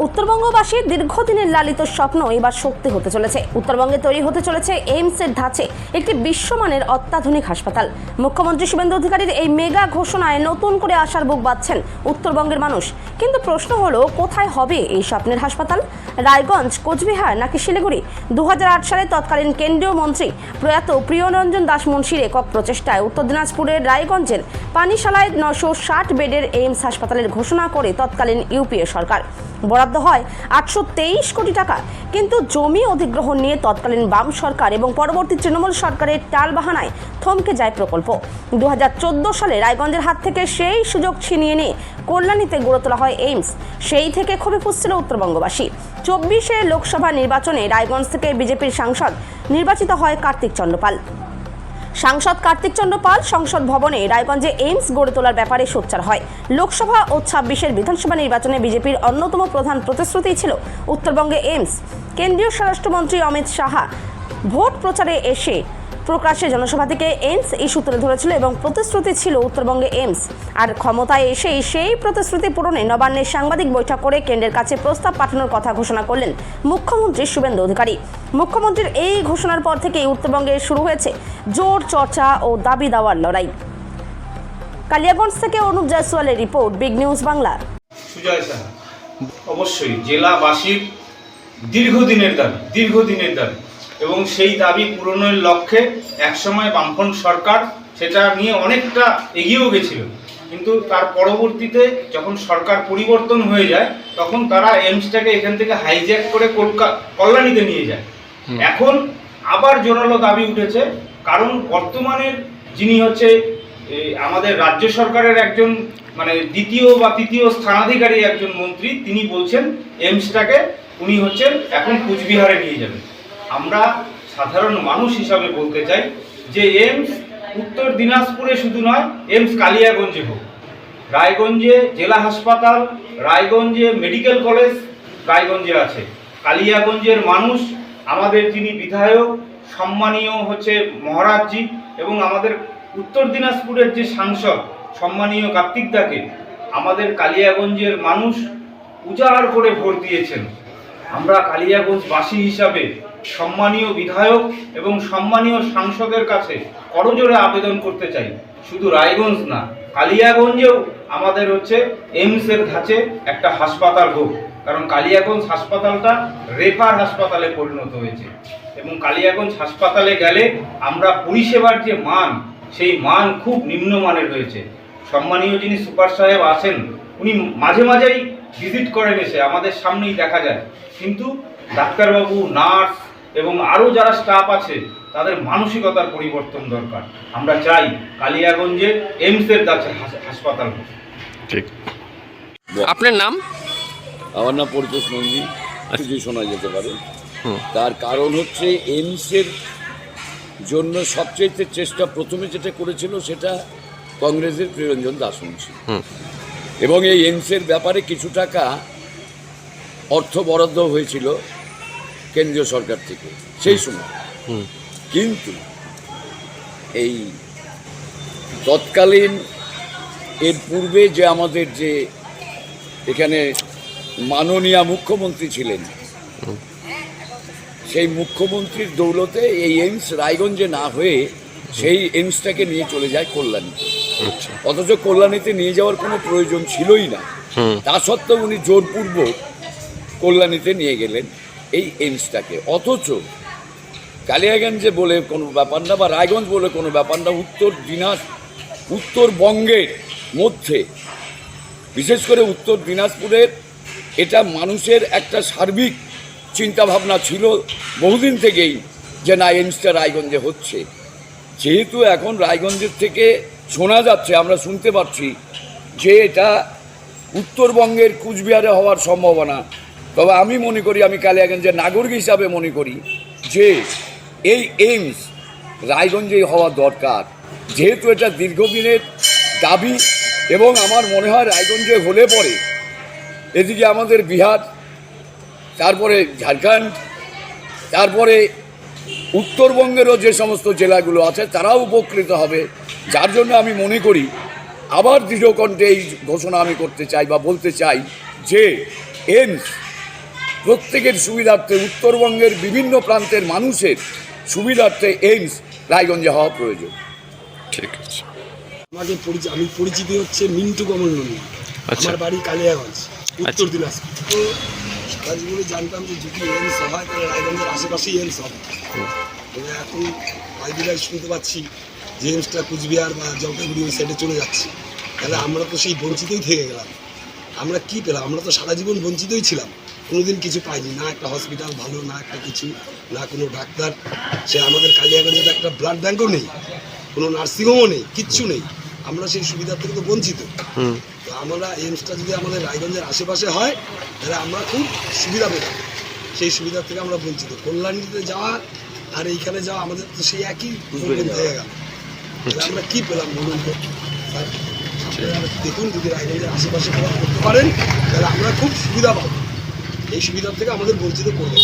উত্তরবঙ্গবাসীর দীর্ঘদিনের লালিত স্বপ্ন এবার সত্যি হতে চলেছে। উত্তরবঙ্গে তৈরি হতে চলেছে এইমসের ধাঁচে একটি বিশ্বমানের অত্যাধুনিক হাসপাতাল। মুখ্যমন্ত্রী শুভেন্দু অধিকারীর এই মেগা ঘোষণায় নতুন করে আশার বুক বাঁধছেন উত্তরবঙ্গের মানুষ। কিন্তু প্রশ্ন হলো, কোথায় হবে এই স্বপ্নের হাসপাতাল? রায়গঞ্জ, কোচবিহার নাকি শিলিগুড়ি? 2008 সালে তৎকালীন কেন্দ্রীয় মন্ত্রী প্রয়াত প্রিয়রঞ্জন দাস মুন্সির একক প্রচেষ্টায় উত্তর দিনাজপুরের রায়গঞ্জের পানিশালায় 960 বেডের এইমস হাসপাতালের ঘোষণা করে তৎকালীন ইউপিএ সরকার। বরাদ্দ হয় 823 কোটি টাকা, কিন্তু জমি অধিগ্রহণ নিয়ে তৎকালীন বাম সরকার এবং পরবর্তী তৃণমূল সরকারের টালবাহানায় থমকে যায় প্রকল্প। 2014 সালে রায়গঞ্জের হাত থেকে সেই সুযোগ ছিনিয়ে নিয়ে কল্যাণীতে গড়ে তোলা হয় এইমস। সেই থেকে ক্ষোভে ফুঁসছিল উত্তরবঙ্গবাসী। 24 লোকসভা নির্বাচনে রায়গঞ্জ থেকে বিজেপির সাংসদ নির্বাচিত হয় কার্তিক চন্দ্র পাল। সাংসদ কার্তিক চন্দ্র পাল সংসদ ভবনে রায়গঞ্জে এইমস গড়ে তোলার ব্যাপারে সোচ্চার হয়। লোকসভা ও 26 বিধানসভা নির্বাচনে বিজেপির অন্যতম প্রধান প্রতিশ্রুতি ছিল উত্তরবঙ্গে এইমস। কেন্দ্রীয় স্বরাষ্ট্রমন্ত্রী অমিত শাহ ভোট প্রচারে এসে প্রকাশ্যে জনসভা থেকে এইমস ইস্যু তুলে ধরেছিল এবং প্রতিশ্রুতি ছিল উত্তরবঙ্গে এইমস। আর ক্ষমতায় এসেই সেই প্রতিশ্রুতি পূরণে নবান্নের সাংবাদিক বৈঠক করে কেন্দ্রের কাছে প্রস্তাব পাঠানোর কথা ঘোষণা করলেন মুখ্যমন্ত্রী শুভেন্দু অধিকারী। মুখ্যমন্ত্রীর এই ঘোষণার পর থেকেই উত্তরবঙ্গে শুরু হয়েছে জোর চর্চা ও দাবি দাওয়ার লড়াই। কালিয়াগঞ্জ থেকে অনুপ জয়সওয়ালের report, big news Bangla. Sujay Saha, অবশ্যই জেলাবাসীর দীর্ঘদিনের দাবি এবং সেই দাবি পূরণের লক্ষ্যে একসময় বামফ্রন্ট সরকার সেটা নিয়ে অনেকটা এগিয়েও গেছিল, কিন্তু তার পরবর্তীতে যখন সরকার পরিবর্তন হয়ে যায় তখন তারা এইমসটাকে এখান থেকে হাইজ্যাক করে কল্যাণীতে নিয়ে যায়। এখন আবার জোরালো দাবি উঠেছে, কারণ বর্তমানের যিনি হচ্ছে আমাদের রাজ্য সরকারের একজন দ্বিতীয় বা তৃতীয় স্থানাধিকারী একজন মন্ত্রী, তিনি বলছেন এইমসটাকে উনি হচ্ছেন এখন কুচবিহারে নিয়ে যাবেন। আমরা সাধারণ মানুষ হিসাবে বলতে চাই যে এইমস উত্তর দিনাজপুরে শুধু নয়, এইমস কালিয়াগঞ্জে হোক। রায়গঞ্জে জেলা হাসপাতাল, রায়গঞ্জে মেডিকেল কলেজ রায়গঞ্জে আছে। কালিয়াগঞ্জের মানুষ, আমাদের যিনি বিধায়ক সম্মানীয় হচ্ছে মহারাজজি এবং আমাদের উত্তর দিনাজপুরের যে সাংসদ সম্মানীয় কার্তিক দাকে আমাদের কালিয়াগঞ্জের মানুষ উজাড় করে ভোট দিয়েছেন। আমরা কালিয়াগঞ্জবাসী হিসাবে সম্মানীয় বিধায়ক এবং সম্মানীয় সাংসদের কাছে করজোড়ে আবেদন করতে চাই, শুধু রায়গঞ্জ না, কালিয়াগঞ্জেও আমাদের হচ্ছে এইমসের ধাঁচে একটা হাসপাতাল হোক। কারণ কালিয়াগঞ্জ হাসপাতালটা রেফার হাসপাতালে পরিণত হয়েছে এবং কালিয়াগঞ্জ হাসপাতালে গেলে আমরা পরিষেবার যে মান, সেই মান খুব নিম্নমানের হয়েছে। সম্মানীয় যিনি সুপার সাহেব আছেন, উনি মাঝে মাঝেই ভিজিট করেন, এসে আমাদের সামনেই দেখা যায়, কিন্তু ডাক্তারবাবু, নার্স এবং আরও যারা স্টাফ আছে তাদের মানসিকতার পরিবর্তন দরকার। আমরা চাই কালিয়াগঞ্জে এইমসের কাছে হাসপাতাল। ঠিক। আপনার নাম? আমার নাম পরিতোষ নন্দী। কিছু শোনা যেতে পারে, তার কারণ হচ্ছে এইমসের জন্য সবচেয়ে চেষ্টা প্রথমে যেটা করেছিল সেটা কংগ্রেসের প্রিয়রঞ্জন দাস মুন্সি, এবং এই এইমসের ব্যাপারে কিছু টাকা অর্থ বরাদ্দ হয়েছিল কেন্দ্রীয় সরকার থেকে সেই সময়। কিন্তু এই তৎকালীন এর পূর্বে যে আমাদের যে এখানে মাননীয় মুখ্যমন্ত্রী ছিলেন, সেই মুখ্যমন্ত্রীর দৌলতে এই এইমস রায়গঞ্জে না হয়ে সেই এইমসটাকে নিয়ে চলে যায় কল্যাণীতে। অথচ কল্যাণীতে নিয়ে যাওয়ার কোনো প্রয়োজন ছিলই না, তা সত্ত্বেও উনি জোরপূর্বক কল্যাণীতে নিয়ে গেলেন এই এইমসটাকে। অথচ কালিয়াগঞ্জে বলে কোনো ব্যাপার না, বা রায়গঞ্জ বলে কোনো ব্যাপার না, উত্তরবঙ্গের মধ্যে বিশেষ করে উত্তর দিনাজপুরের এটা মানুষের একটা সার্বিক চিন্তাভাবনা ছিল বহুদিন থেকেই যে না, এইমসটা রায়গঞ্জে হচ্ছে। যেহেতু এখন রায়গঞ্জের থেকে শোনা যাচ্ছে, আমরা শুনতে পাচ্ছি যে এটা উত্তরবঙ্গের কুচবিহারে হওয়ার সম্ভাবনা, তবে আমি মনে করি, আমি কালিয়াগঞ্জের নাগরিক হিসাবে মনে করি যে এই এইমস রায়গঞ্জেই হওয়া দরকার, যেহেতু এটা দীর্ঘদিনের দাবি। এবং আমার মনে হয় রায়গঞ্জে হলে পরে এদিকে আমাদের বিহার, তারপরে ঝাড়খণ্ড, তারপরে উত্তরবঙ্গেরও যে সমস্ত জেলাগুলো আছে তারাও উপকৃত হবে। যার জন্য আমি মনে করি, আবার দৃঢ়কণ্ঠে এই ঘোষণা আমি করতে চাই বা বলতে চাই যে এইমস প্রত্যেকের সুবিধার্থে, উত্তরবঙ্গের বিভিন্ন প্রান্তের মানুষের সুবিধার্থে এইমস রায়গঞ্জে হওয়া প্রয়োজন। ঠিক আছে। আমি পরিচিতি হচ্ছে মিন্টু কমল নন্দী। আচ্ছা। আমার বাড়ি কালিয়াগঞ্জ, উত্তর দিনাজপুর। তো সারা জীবনে জানতাম যে যদি এমস হয় তাহলে রায়গঞ্জের আশেপাশেই এমস হবে। তো এখন বাইরে শুনতে পাচ্ছি যে এমসটা কুচবিহার বা জলপাইগুড়ি ওই সাইডে চলে যাচ্ছে, তাহলে আমরা তো সেই বঞ্চিতই থেকে গেলাম। আমরা কি পেলাম? আমরা তো সারা জীবন বঞ্চিতই ছিলাম, কোনোদিন কিছু পাইনি, না একটা হসপিটাল ভালো, না একটা কিছু, না কোনো ডাক্তার। সে আমাদের কালিয়াগঞ্জে একটা ব্লাড ব্যাঙ্কও নেই, কোনো নার্সিংহোমও নেই, কিচ্ছু নেই। আমরা সেই সুবিধা থেকে তো বঞ্চিত। তো আমরা এমসটা যদি আমাদের রায়গঞ্জের আশেপাশে হয় তাহলে আমরা খুব সুবিধা পেতাম, সেই সুবিধা থেকে আমরা বঞ্চিত। কল্যাণীতে যাওয়া আর এইখানে যাওয়া আমাদের তো সেই একই প্রবলেম হয়ে গেল। তাহলে আমরা কী পেলাম বলুন তো স্যার? আপনারা দেখুন, যদি রায়গঞ্জের আশেপাশে করতে পারেন তাহলে আমরা খুব সুবিধা পাবো, এই সুবিধার থেকে আমাদের বঞ্চিত করবেন।